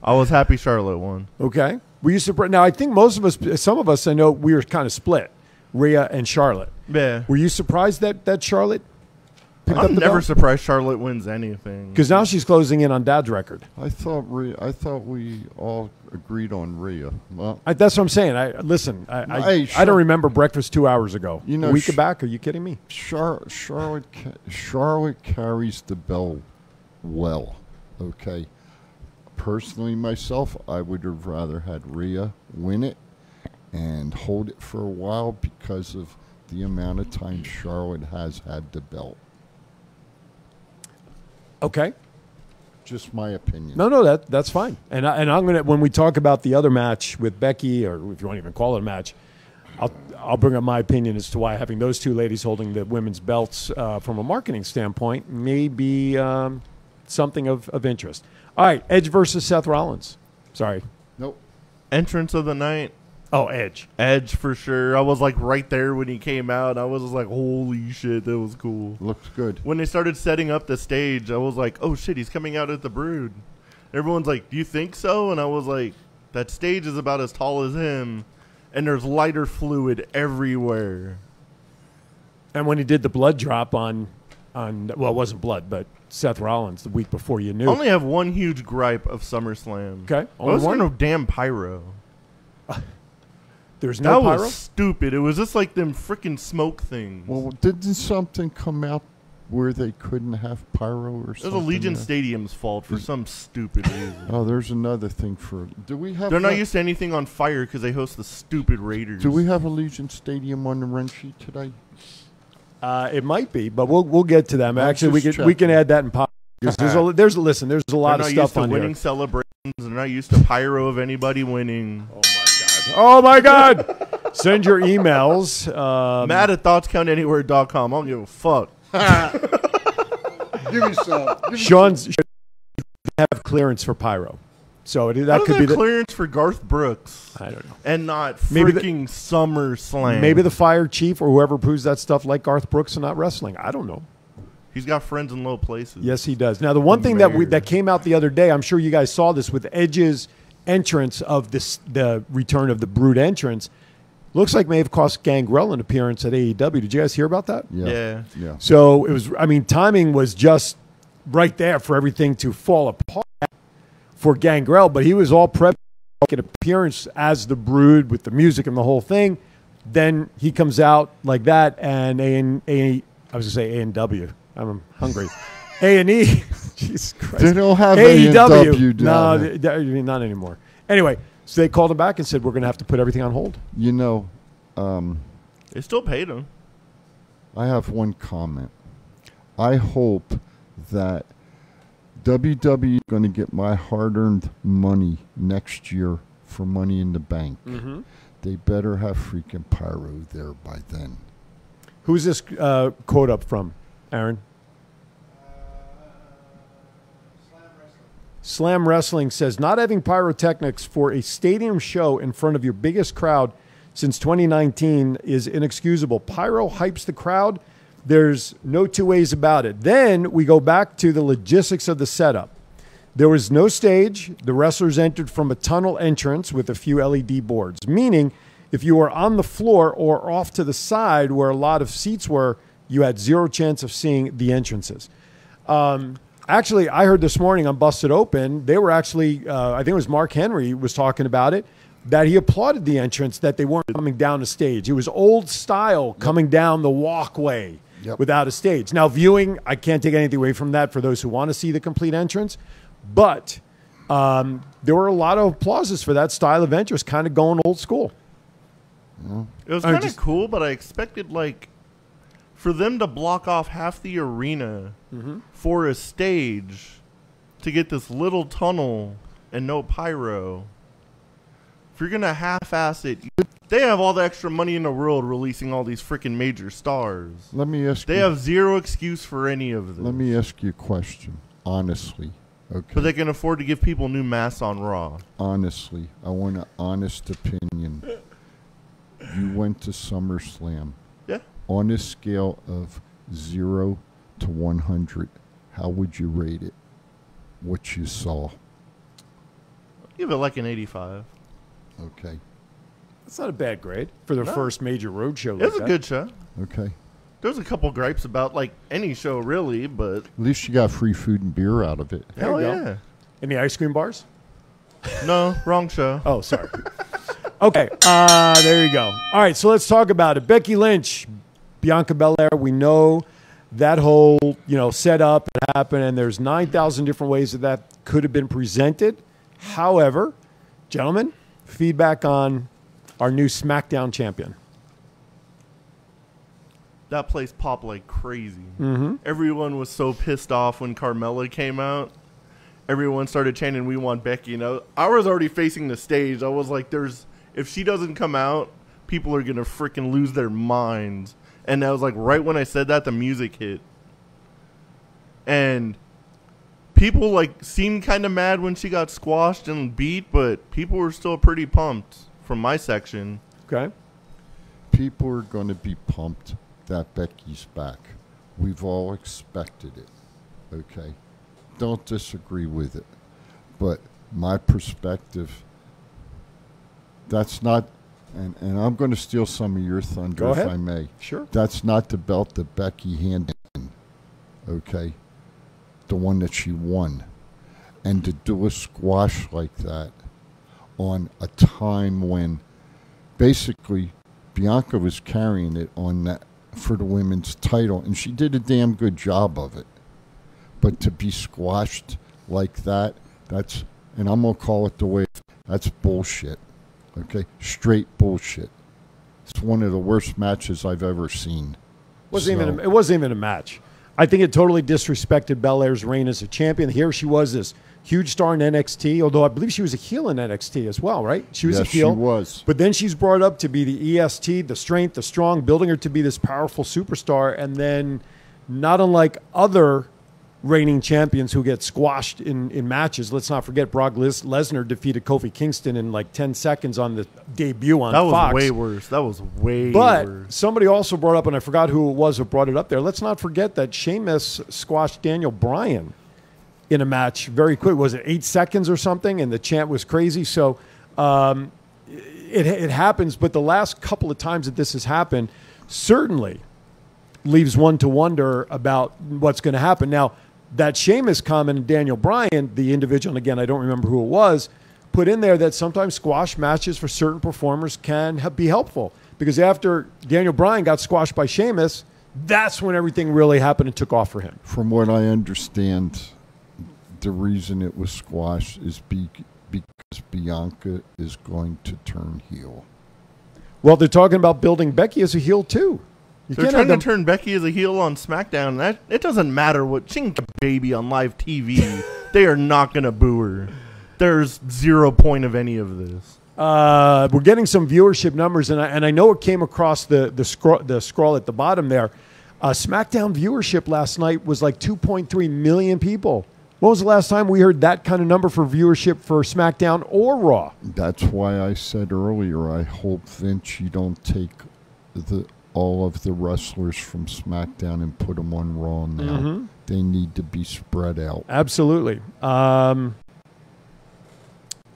I was happy Charlotte won. Okay. Were you surprised? Now, I think some of us, I know we were kind of split, Rhea and Charlotte. Yeah. Were you surprised that Charlotte picked up the I'm never belt? surprised Charlotte wins anything. Because now she's closing in on Dad's record. I thought we all agreed on Rhea. Well, That's what I'm saying. I don't remember breakfast 2 hours ago. You know, a week back? Are you kidding me? Charlotte carries the belt well. Okay. Personally, myself, I would have rather had Rhea win it and hold it for a while because of the amount of time Charlotte has had the belt. Okay. Just my opinion. No, that's fine. And I'm gonna, when we talk about the other match with Becky, or if you want to even call it a match, I'll bring up my opinion as to why having those two ladies holding the women's belts from a marketing standpoint may be something of interest. All right, Edge versus Seth Rollins. Sorry. Nope. Entrance of the night. Oh, Edge. Edge for sure. I was like right there when he came out. I was just like, holy shit, that was cool. Looks good. When they started setting up the stage, I was like, oh shit, he's coming out at the Brood. Everyone's like, do you think so? And I was like, that stage is about as tall as him, and there's lighter fluid everywhere. And when he did the blood drop on well, it wasn't blood, but Seth Rollins the week before you knew. I only have one huge gripe of SummerSlam. Okay. Why was there no damn pyro? There's no pyro? That was stupid. It was just like them freaking smoke things. Well, didn't something come out where they couldn't have pyro or something? It was Allegiant Stadium's fault for some stupid reason. Oh, there's another thing for... Do we have... They're not used to anything on fire because they host the stupid Raiders. Do we have Allegiant Stadium on the run sheet today? It might be, but we'll get to them. Actually, we can add that in pop. There's a lot of stuff on here. They're not used to winning celebrations. They're not used to pyro of anybody winning. Oh my god! Send your emails. Matt at thoughtscountanywhere.com. I don't give a fuck. Give me some. Sean's have clearance for pyro. So that could be the clearance for Garth Brooks. I don't know. And not freaking SummerSlam. Maybe the fire chief or whoever approves that stuff like Garth Brooks and not wrestling. I don't know. He's got friends in low places. Yes, he does. Now, the one thing that came out the other day, I'm sure you guys saw this with Edge's entrance of the return of the Brood entrance, looks like may have cost Gangrel an appearance at AEW. Did you guys hear about that? Yeah. So it was, timing was just right there for everything to fall apart for Gangrel, but he was all prepped to make an appearance as the Brood with the music and the whole thing. Then he comes out like that, and A&W. I'm hungry. A&E. Jesus Christ. They don't have AEW. down No, not anymore. Anyway, so they called him back and said, we're going to have to put everything on hold. You know, they still paid him. I have one comment. I hope that WWE is going to get my hard-earned money next year for Money in the Bank. Mm-hmm. They better have freaking pyro there by then. Who's this quote up from, Aaron? Slam Wrestling says, not having pyrotechnics for a stadium show in front of your biggest crowd since 2019 is inexcusable. Pyro hypes the crowd. There's no two ways about it. Then we go back to the logistics of the setup. There was no stage. The wrestlers entered from a tunnel entrance with a few LED boards, meaning if you were on the floor or off to the side where a lot of seats were, you had zero chance of seeing the entrances. Actually, I heard this morning on Busted Open, they were actually, I think it was Mark Henry was talking about it, that he applauded the entrance, that they weren't coming down the stage. It was old style coming down the walkway without a stage. Now, viewing, I can't take anything away from that for those who want to see the complete entrance, but there were a lot of applauses for that style of entrance, kind of going old school. It was kind of cool, but I expected, for them to block off half the arena for a stage to get this little tunnel and no pyro. If you're going to half-ass it, they have all the extra money in the world releasing all these freaking major stars. Let me ask They have zero excuse for any of them. Let me ask you a question, honestly. Okay. But they can afford to give people new masks on Raw. Honestly, I want an honest opinion. You went to SummerSlam. Yeah. On a scale of 0 to 100, how would you rate it? What you saw? Give it like an 85. Okay. That's not a bad grade for their first major road show. It was a good show. Okay. There's a couple gripes about any show really, but at least you got free food and beer out of it. Hell yeah. Any ice cream bars? No, wrong show. Oh, sorry. Okay, there you go. All right, so let's talk about it. Becky Lynch, Bianca Belair, we know that whole, setup happened, and there's 9,000 different ways that could have been presented. However, gentlemen, feedback on our new SmackDown champion. That place popped like crazy. Mm-hmm. Everyone was so pissed off when Carmella came out. Everyone started chanting, "We want Becky." I was already facing the stage. I was like, if she doesn't come out, people are going to freaking lose their minds. And I was like, right when I said that, the music hit. And people seemed kind of mad when she got squashed and beat, but people were still pretty pumped from my section. Okay. People are going to be pumped that Becky's back. We've all expected it. Okay. Don't disagree with it. But my perspective, that's not, and I'm going to steal some of your thunder if I may. Sure. That's not the belt that Becky handed in. Okay. The one that she won. And to do a squash like that on a time when basically Bianca was carrying it on that for the women's title, and she did a damn good job of it. But to be squashed like that, and I'm going to call it the way, that's bullshit. Okay? Straight bullshit. It's one of the worst matches I've ever seen. It wasn't even a match. I think it totally disrespected Belair's reign as a champion. Here she was, this huge star in NXT, although I believe she was a heel in NXT as well, right? She was a heel. She was. But then she's brought up to be the EST, the strength, the strong, building her to be this powerful superstar. And then, not unlike other reigning champions who get squashed in matches, let's not forget Brock Lesnar defeated Kofi Kingston in like 10 seconds on the debut on Fox. That was way worse. That was way worse. But somebody also brought up, and I forgot who it was who brought it up there, let's not forget that Sheamus squashed Daniel Bryan in a match very quick. Was it 8 seconds or something? And the chant was crazy. So it happens. But the last couple of times that this has happened certainly leaves one to wonder about what's going to happen. Now, that Sheamus comment and Daniel Bryan, the individual, and again, I don't remember who it was, put in there that sometimes squash matches for certain performers can be helpful. Because after Daniel Bryan got squashed by Sheamus, that's when everything really happened and took off for him. From what I understand, the reason it was squashed is because Bianca is going to turn heel. Well, they're talking about building Becky as a heel, too. They're trying to turn Becky as a heel on SmackDown. That it doesn't matter what. She can get a baby on live TV. They are not going to boo her. There's 0 point of any of this. We're getting some viewership numbers, and I know it came across the scroll at the bottom there. SmackDown viewership last night was like 2.3 million people. When was the last time we heard that kind of number for viewership for SmackDown or Raw? That's why I said earlier, I hope, Vince, you don't take all of the wrestlers from SmackDown and put them on Raw now. Mm-hmm. They need to be spread out. Absolutely.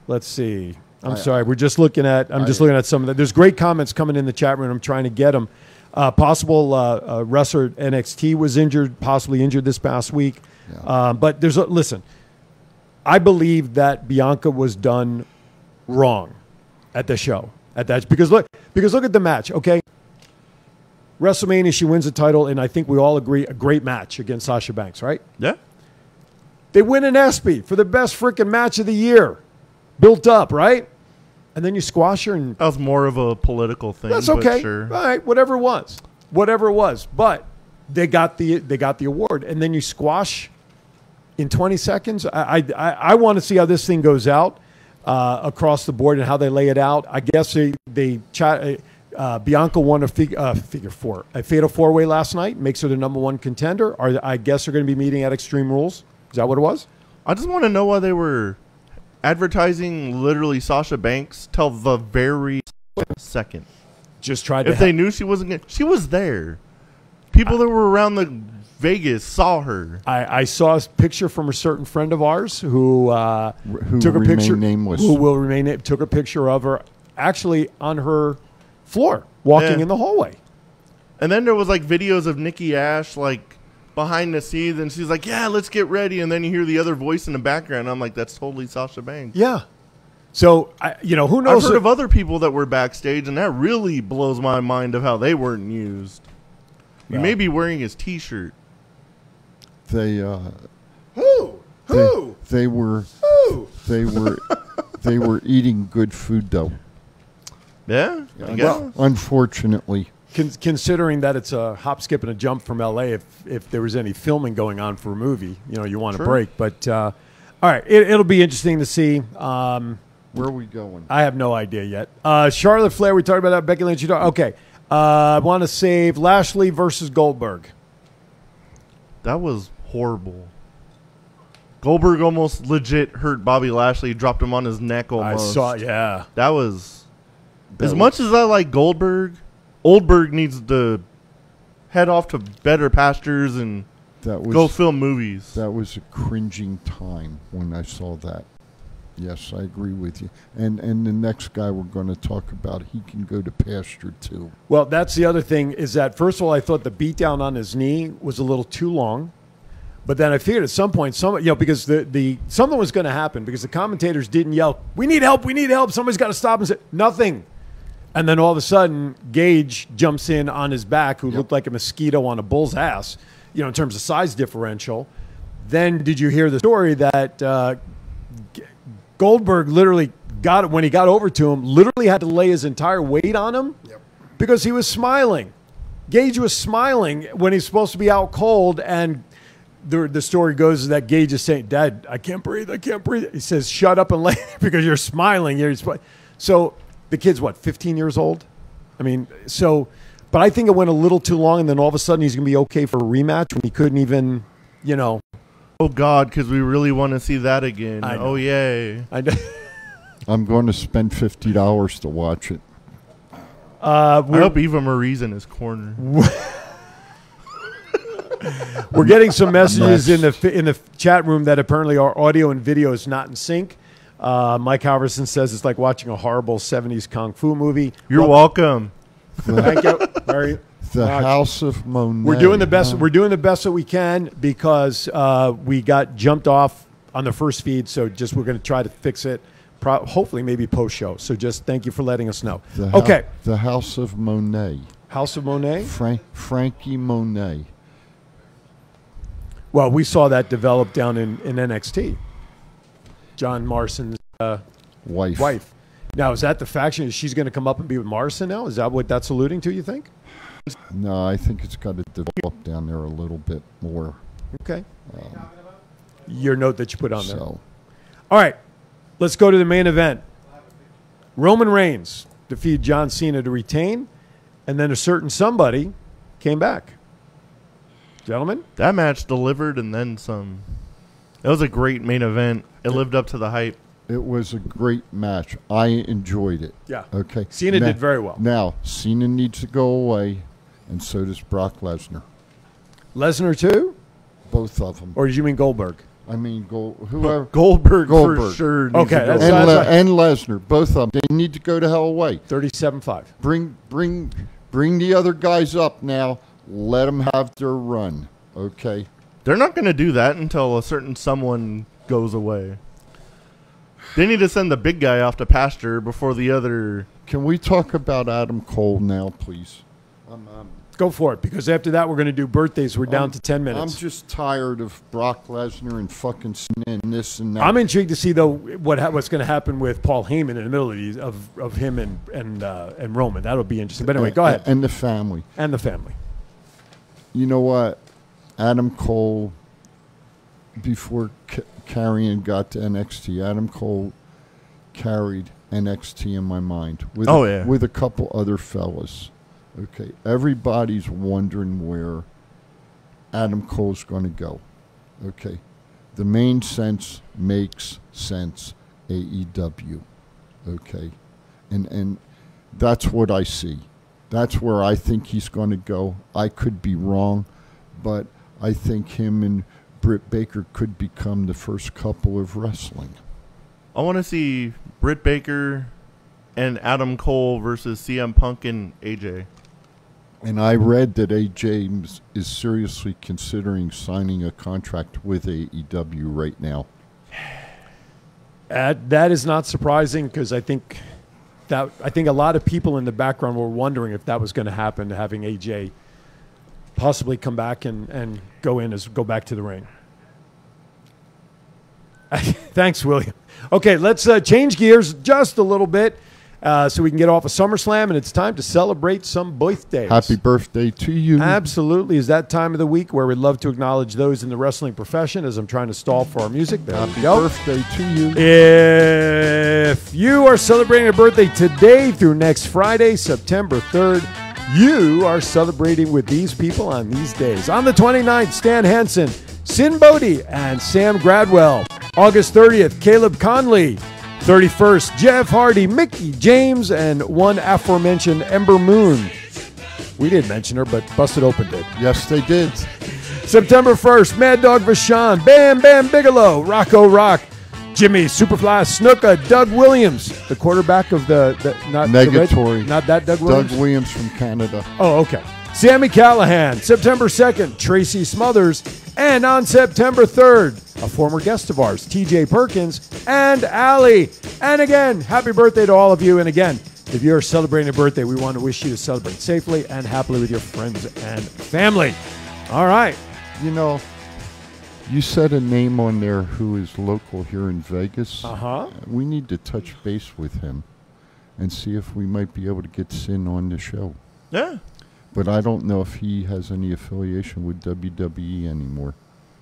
Let's see. I'm sorry. We're just looking at. I'm just looking at some of that. There's great comments coming in the chat room. I'm trying to get them. Possible wrestler NXT was injured, possibly injured this past week. Yeah. But listen. I believe that Bianca was done wrong at the show. Because look at the match. Okay. WrestleMania, she wins the title, and I think we all agree a great match against Sasha Banks, right? Yeah. They win an ESPY for the best freaking match of the year. Built up, right? And then you squash her. And that was more of a political thing. That's okay. But sure. All right, whatever it was. But they got the award, and then you squash in 20 seconds. I want to see how this thing goes out across the board and how they lay it out. I guess they chat. Bianca won a fatal four-way last night, makes her the number one contender. I guess they're going to be meeting at Extreme Rules. Is that what it was? I just want to know why they were advertising literally Sasha Banks till the very second. Just tried to. If they knew she wasn't going to, she was there. People that were around the Vegas saw her. I saw a picture from a certain friend of ours who took a picture. Nameless. Who will remain nameless. Took a picture of her actually on her floor, walking in the hallway. And then there was like videos of Nikki Ash like behind the scenes, and she's like, "Yeah, let's get ready." And then you hear the other voice in the background. I'm like, "That's totally Sasha Banks." Yeah. So who knows? I've heard of other people that were backstage, and that really blows my mind of how they weren't used. He may be wearing his T-shirt. They were eating good food though. Yeah, well, unfortunately. Considering that it's a hop, skip, and a jump from L.A., if there was any filming going on for a movie, you want to break. But, all right, it'll be interesting to see. Where are we going? I have no idea yet. Charlotte Flair, we talked about that. Becky Lynch, okay. I want to save Lashley versus Goldberg. That was horrible. Goldberg almost legit hurt Bobby Lashley, dropped him on his neck almost. I saw, yeah. That was... As much as I like Goldberg, Oldberg needs to head off to better pastures and go film movies. That was a cringing time when I saw that. Yes, I agree with you. And the next guy we're going to talk about, he can go to pasture too. Well, that's the other thing is that, first of all, I thought the beatdown on his knee was a little too long. But then I figured at some point, because something was going to happen because the commentators didn't yell, "We need help, we need help, somebody's got to stop," and say, nothing. And then all of a sudden, Gage jumps in on his back, who looked like a mosquito on a bull's ass, in terms of size differential. Then did you hear the story that Goldberg literally when he got over to him, literally had to lay his entire weight on him because he was smiling. Gage was smiling when he's supposed to be out cold, and the story goes is that Gage is saying, "Dad, I can't breathe. I can't breathe." He says, "Shut up and lay," because you're smiling. So the kid's what, 15 years old? I mean, so, but I think it went a little too long, and then all of a sudden he's going to be okay for a rematch when he couldn't even, Oh, God, because we really want to see that again. Oh, yay. I'm going to spend $50 to watch it. I hope Eva Marie's in his corner. We're getting some messages in the chat room that apparently our audio and video is not in sync. Mike Halverson says it's like watching a horrible 70s kung fu movie. You're welcome. Thank you very The much. House of Monet. We're doing the best. We're doing the best that we can because we got jumped off on the first feed. So we're going to try to fix it. Hopefully, maybe post show. So just thank you for letting us know. Okay. The House of Monet. House of Monet. Frankie Monet. Well, we saw that develop down in NXT. John Morrison's wife. Now, is that the faction? Is she's going to come up and be with Morrison now? Is that what that's alluding to, you think? No, I think it's got to develop down there a little bit more. Okay. Your note that you put on there. All right. Let's go to the main event. Roman Reigns defeated John Cena to retain, and then a certain somebody came back. Gentlemen? That match delivered and then some. It was a great main event. It lived up to the hype. It was a great match. I enjoyed it. Yeah. Okay. Cena did very well. Now, Cena needs to go away, and so does Brock Lesnar. Lesnar too? Both of them. Or did you mean Goldberg? I mean, whoever. Goldberg for sure. Okay. And Lesnar, both of them. They need to go to hell away. 37-5. Bring the other guys up now. Let them have their run. Okay. They're not going to do that until a certain someone goes away. They need to send the big guy off to pasture before the other. Can we talk about Adam Cole now, please? Go for it, because after that we're going to do birthdays. We're down to 10 minutes. I'm just tired of Brock Lesnar and fucking Cena and this and that. I'm intrigued to see, though, what's going to happen with Paul Heyman in the middle of him and Roman. That'll be interesting. But anyway, go ahead. And the family. And the family. You know what? Adam Cole, before Karrion got to NXT, Adam Cole carried NXT in my mind with a couple other fellas. Okay, everybody's wondering where Adam Cole's going to go. Okay, the main sense makes sense. AEW. Okay, and that's what I see. That's where I think he's going to go. I could be wrong, but I think him and Britt Baker could become the first couple of wrestling. I want to see Britt Baker and Adam Cole versus CM Punk and AJ. And I read that AJ is seriously considering signing a contract with AEW right now. That is not surprising, because I think a lot of people in the background were wondering if that was going to happen, having AJ possibly come back and go back to the ring. Thanks, William. Okay, let's change gears just a little bit so we can get off of SummerSlam, and it's time to celebrate some birthdays. Happy birthday to you. Absolutely. Is that time of the week where we'd love to acknowledge those in the wrestling profession, as I'm trying to stall for our music. There Happy we go. birthday to you. If you are celebrating a birthday today through next Friday, September 3rd, you are celebrating with these people on these days. On the 29th, Stan Hansen, Sin Bodhi, and Sam Gradwell. August 30th, Caleb Conley. 31st, Jeff Hardy, Mickey James, and one aforementioned Ember Moon. We didn't mention her, but Busted Open did. Yes, they did. September 1st, Mad Dog Vachon, Bam Bam Bigelow, Rocco Rock, Jimmy Superfly Snuka, Doug Williams, the quarterback of Negatory. Not that Doug Williams? Doug Williams from Canada. Oh, okay. Sammy Callahan, September 2nd, Tracy Smothers, and on September 3rd, a former guest of ours, TJ Perkins, and Allie. And again, happy birthday to all of you. And again, if you're celebrating a birthday, we want to wish you to celebrate safely and happily with your friends and family. All right. You know, you said a name on there who is local here in Vegas. Uh-huh. We need to touch base with him and see if we might be able to get Sin on the show. Yeah. But I don't know if he has any affiliation with WWE anymore.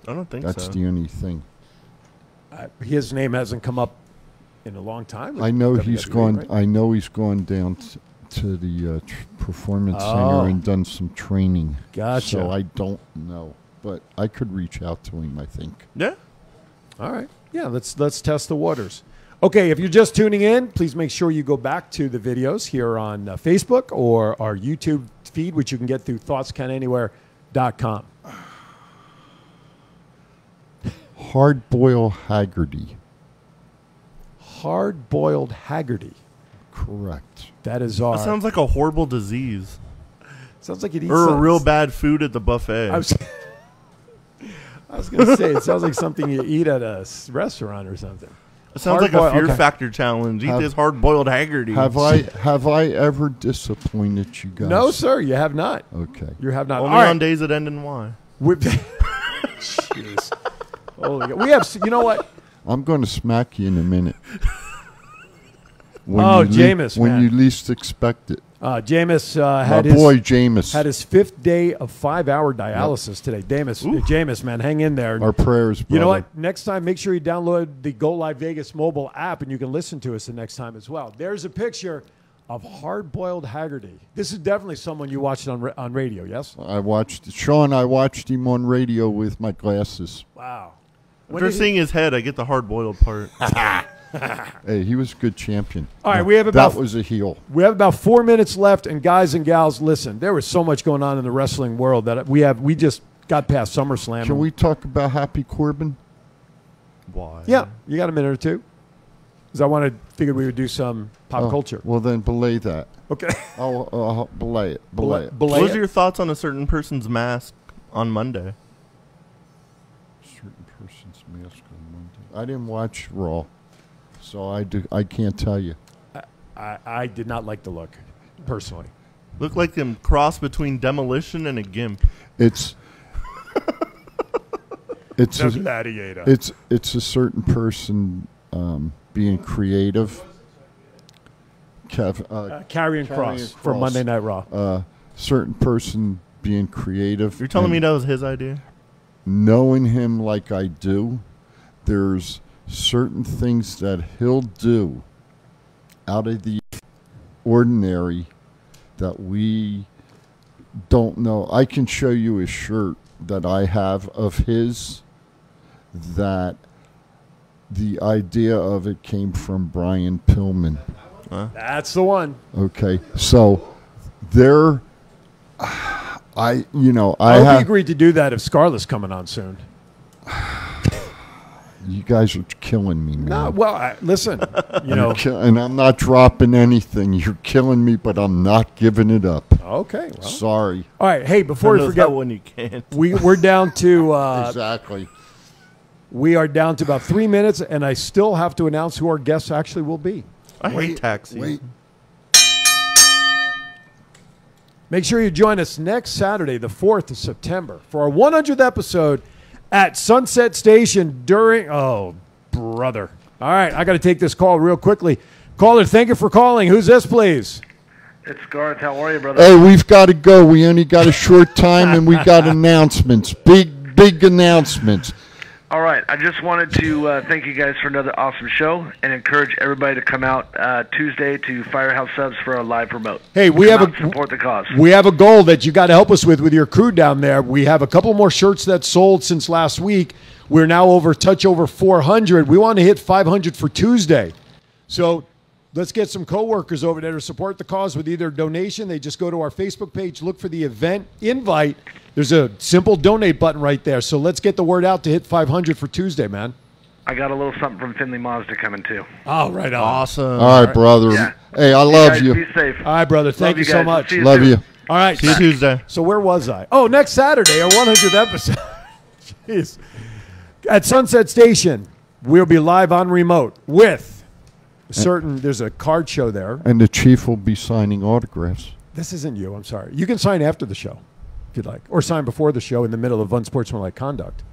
I don't think That's so. the only thing. His name hasn't come up in a long time. I know WWE, he's gone. right? I know he's gone down to the performance center and done some training. Gotcha. So I don't know, but I could reach out to him. I think. Yeah. All right. Yeah, let's test the waters. Okay, if you're just tuning in, please make sure you go back to the videos here on Facebook or our YouTube feed, which you can get through thoughtscountanywhere.com. Hard-boiled Haggerty. Hard-boiled Haggerty. Correct. That is our... That sounds like a horrible disease. Sounds like it eats... Or a real bad food at the buffet. I was going to say, it sounds like something you eat at a restaurant or something. It sounds like a Fear Factor challenge. Eat this hard-boiled Haggerty. Have I ever disappointed you guys? No, sir, you have not. Okay. You have not. Only on days that end in Y. Jeez. Holy God. We have, you know what? I'm going to smack you in a minute. Jameis, when man. you least expect it. Jameis had his 5th day of 5-hour dialysis today. Jameis, man, hang in there. Our prayers, brother. You know what? Next time, make sure you download the Go Live Vegas mobile app, and you can listen to us the next time as well. There's a picture of hard-boiled Haggerty. This is definitely someone you watched on radio, yes? I watched him on radio with my glasses. Wow. After seeing his head, I get the hard-boiled part. Hey, he was a good champion. All right, that was a heel. We have about 4 minutes left, and guys and gals, listen, there was so much going on in the wrestling world that we just got past SummerSlam. Can we talk about Happy Corbin? Why? Yeah, you got a minute or two? Because I figured we would do some pop culture. Well, then belay that. Okay. I'll belay it. What was your thoughts on a certain person's mask on Monday? Certain person's mask on Monday. I didn't watch Raw. So I can't tell you. I did not like the look, personally. Looked like them cross between Demolition and a Gimp. It's a gladiator. It's a certain person being creative. Karrion Kross from Monday Night Raw. Certain person being creative. You're telling me that was his idea? Knowing him like I do, there's certain things that he'll do out of the ordinary that we don't know. I can show you a shirt that I have of his that the idea of it came from Brian Pillman. That's the one. Okay, so there, I hope he agreed to do that if Scarlett's coming on soon. You guys are killing me, man. No, well, listen, and I'm not dropping anything. You're killing me, but I'm not giving it up. Okay, well. Sorry. All right, hey, before we forget, when you can't. We're down to exactly. We are down to about 3 minutes, and I still have to announce who our guests actually will be. I hate taxis. Wait. Make sure you join us next Saturday, the 4th of September, for our 100th episode at Sunset Station during... Oh, brother. All right, I got to take this call real quickly. Caller, thank you for calling. Who's this, please? It's Garth. How are you, brother? Hey, we've got to go. We only got a short time, and we got announcements. Big announcements. All right. I just wanted to thank you guys for another awesome show and encourage everybody to come out Tuesday to Firehouse Subs for a live remote. Hey, support the cause. We have a goal that you got to help us with your crew down there. We have a couple more shirts that sold since last week. We're now over 400. We want to hit 500 for Tuesday. So let's get some coworkers over there to support the cause with either donation. They just go to our Facebook page, look for the event invite. There's a simple donate button right there. So let's get the word out to hit 500 for Tuesday, man. I got a little something from Finley Mazda coming too. Oh, right on. Awesome. All right, brother. Yeah. Hey, I love you. Be safe. All right, brother. Thank you so much. Love you. All right. See you Tuesday. So where was I? Oh, next Saturday, our 100th episode. Jeez. At Sunset Station, we'll be live on remote with there's a card show there. And the chief will be signing autographs. This isn't you. I'm sorry. You can sign after the show if you'd like, or sign before the show in the middle of unsportsmanlike conduct.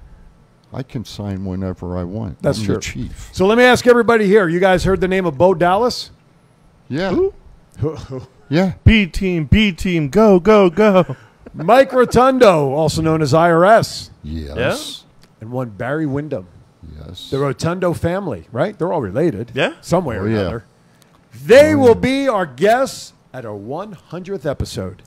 I can sign whenever I want. That's I'm true. The chief. So let me ask everybody here. You guys heard the name of Bo Dallas? Yeah. Who? Yeah. B team, go. Mike Rotundo, also known as IRS. Yes. And and one Barry Windham. Yes. The Rotundo family, right? They're all related. Yeah. Some way or yeah. another. They will be our guests at our 100th episode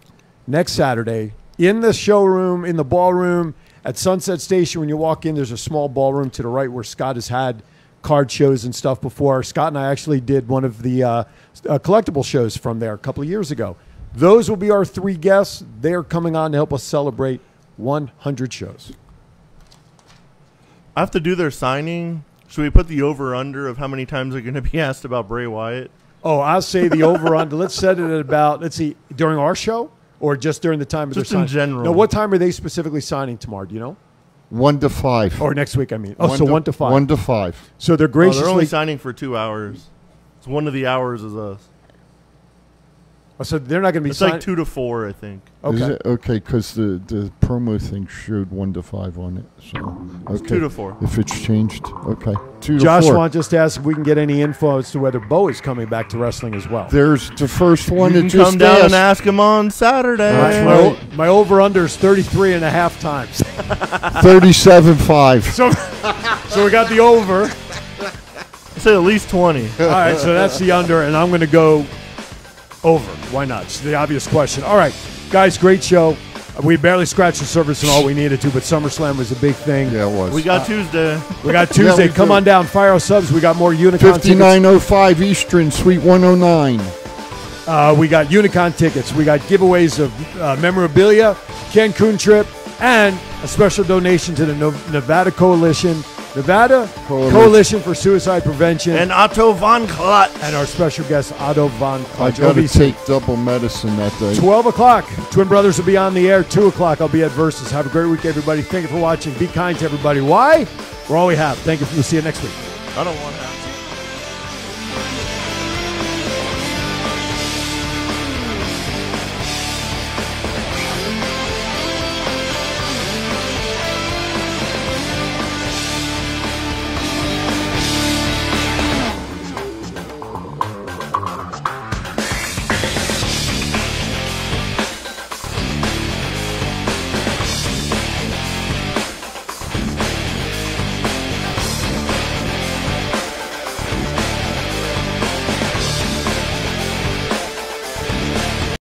next Saturday in the showroom, in the ballroom at Sunset Station. When you walk in, there's a small ballroom to the right where Scott has had card shows and stuff before. Scott and I actually did one of the collectible shows from there a couple of years ago. Those will be our 3 guests. They're coming on to help us celebrate 100 shows. I have to do their signing. Should we put the over-under of how many times they're going to be asked about Bray Wyatt? Oh, I'll say the over-under. Let's set it at about, let's see, during our show or just during the time of their signing? Just in general. No, what time are they specifically signing tomorrow? Do you know? 1 to 5. Or next week, I mean. Oh, so 1 to 5. 1 to 5. So they're graciously... they're only signing for 2 hours. It's one of the hours is us. Oh, so they're not going to be It's signing... like 2 to 4, I think. Okay. Is it? Okay, because the promo thing showed 1 to 5 on it. So It's okay. 2 to 4. If it's changed, okay. 2 to Josh 4. wants us to ask if we can get any info as to whether Bo is coming back to wrestling as well. There's the first one You that can just come down asked. and ask him on Saturday. That's right. My over-under is 33 and a half times. 37.5. So we got the over. I say at least 20. All right, so that's the under, and I'm going to go over. Why not? It's the obvious question. All right, guys, great show. We barely scratched the surface and all we needed to, but SummerSlam was a big thing. Yeah, it was. We got Tuesday. We got Tuesday. we Come do. on down. Firehouse Subs. We got more Unicon tickets. 5905 Eastern, Suite 109. We got Unicon tickets. We got giveaways of memorabilia, Cancun trip, and a special donation to the Nevada Coalition. Nevada Coalition for Suicide Prevention. And Otto von Klutz. And our special guest, Otto von I Klutz. got to OVC. take double medicine that day. 12 o'clock. Twin Brothers will be on the air. 2 o'clock, I'll be at Versus. Have a great week, everybody. Thank you for watching. Be kind to everybody. Why? We're all we have. Thank you. We'll see you next week. I don't want to have to.